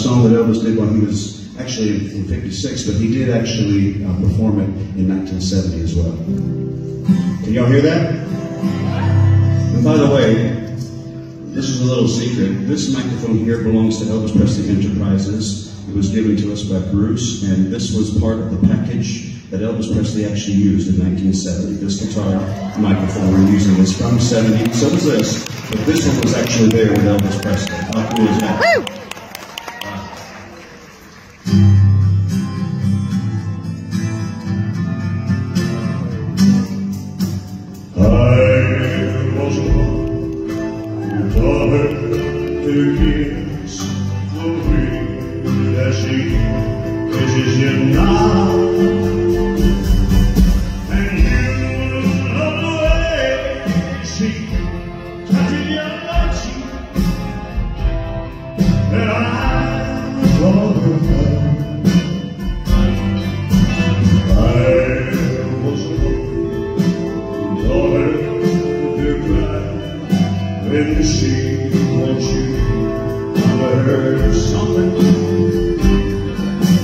song that Elvis did when he was actually in '56, but he did actually perform it in 1970 as well. Can y'all hear that? And by the way, this is a little secret. This microphone here belongs to Elvis Presley Enterprises. It was given to us by Bruce, and this was part of the package that Elvis Presley actually used in 1970. This guitar microphone we're using is from '70. So is this, but this one was actually there with Elvis Presley. How cool is that? Woo! When she wants you, I heard something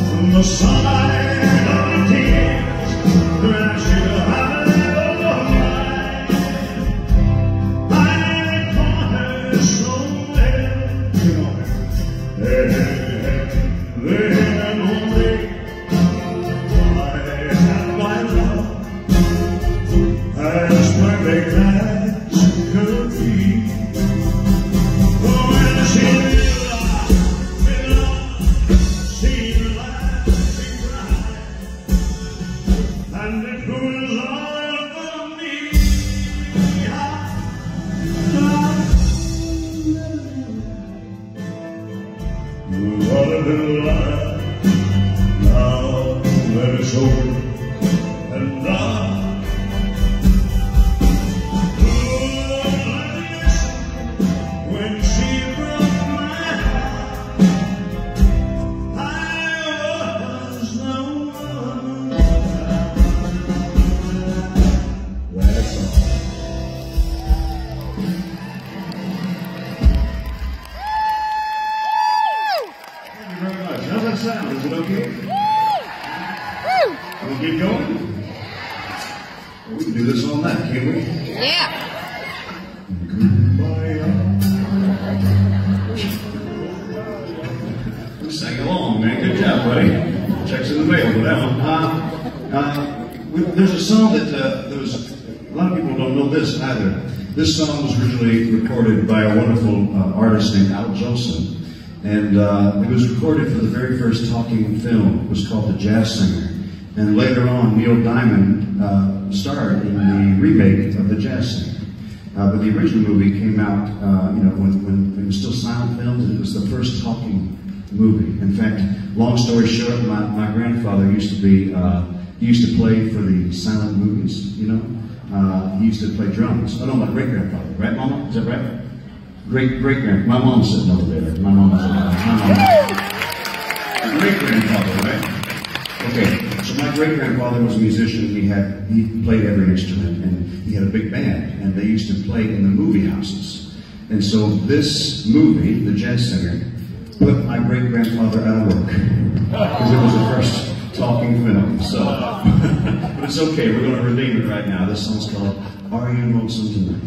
from the side of the tears that she'll have in her mind. I caught her somewhere, then only I had my love as perfect as could be. Now let us over and now when she broke my heart, I was no one. That's all. How's that sound? Is it okay? Can we get going? Well, we can do this all night, can't we? Yeah. We sang along, man. Good job, buddy. Checks in the mail for that one. There's a song that a lot of people don't know this either. This song was originally recorded by a wonderful artist named Al Jolson. And it was recorded for the very first talking film. It was called The Jazz Singer. And later on, Neil Diamond starred in the remake of The Jazz Singer. But the original movie came out, when it was still silent filmed, and it was the first talking movie. In fact, long story short, my grandfather used to be, he used to play for the silent movies, you know? He used to play drums. Oh no, my great-grandfather, right, Mama? Is that right? Great-grandfather. My mom's sitting over there. My mom's great-grandfather, right? Okay, so my great-grandfather was a musician. He played every instrument, and he had a big band, and they used to play in the movie houses. And so this movie, The Jazz Singer, put my great-grandfather out of work because it was the first talking film. So, but it's okay. We're going to redeem it right now. This song's called "Are You Lonesome Tonight?"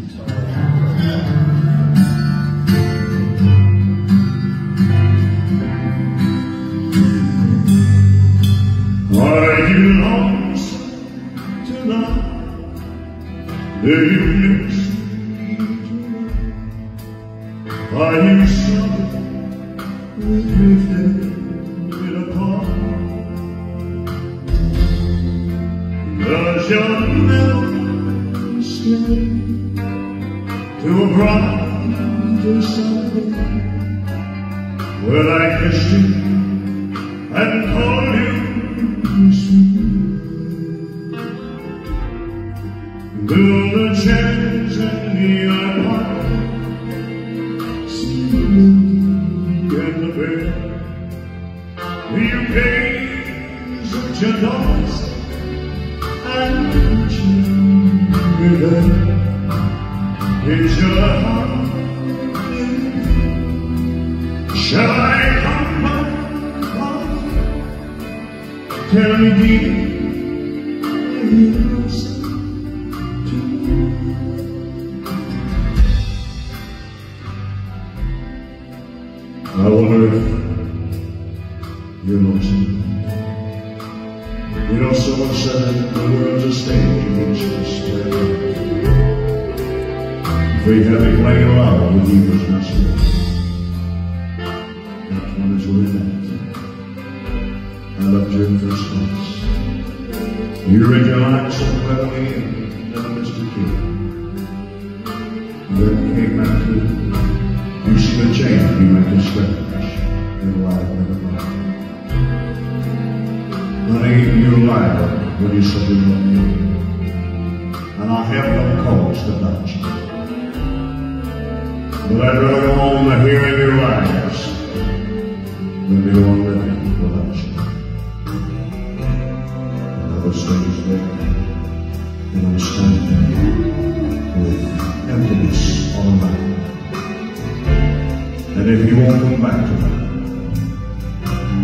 Are you lonesome tonight? Do you miss me tonight? Are you sorry we drifted apart? Does your memory stray to a brighter side where I kissed you and called you do the chairs in the park sleep in the bed? Do you gaze at your doors and you is your heart? Shall I come back Tell me, dear, I wonder if you're lonesome. You know, someone said the world's a stage in which we stay. If we have it playing loud with you as my spirit, that one is where it I loved you in first class. You read your lines so cleverly and never missed a key. Then came back to you see the change you make a scratch in life never mind. Honey, you lied when you said you loved me, and I have no cause to doubt you. But I'd rather go home to hearing your lies than be on living without you. Another stage there, and I'm standing with emptiness all around. And if you won't come back to me,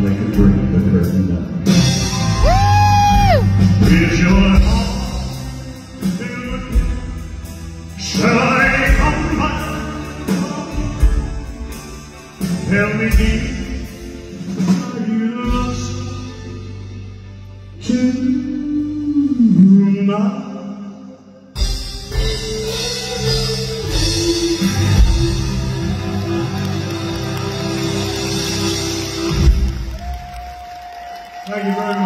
they can bring the curtain down. Is your heart still here? Shall I come back? Tell me, dear, are you lost tonight? Thank you very much.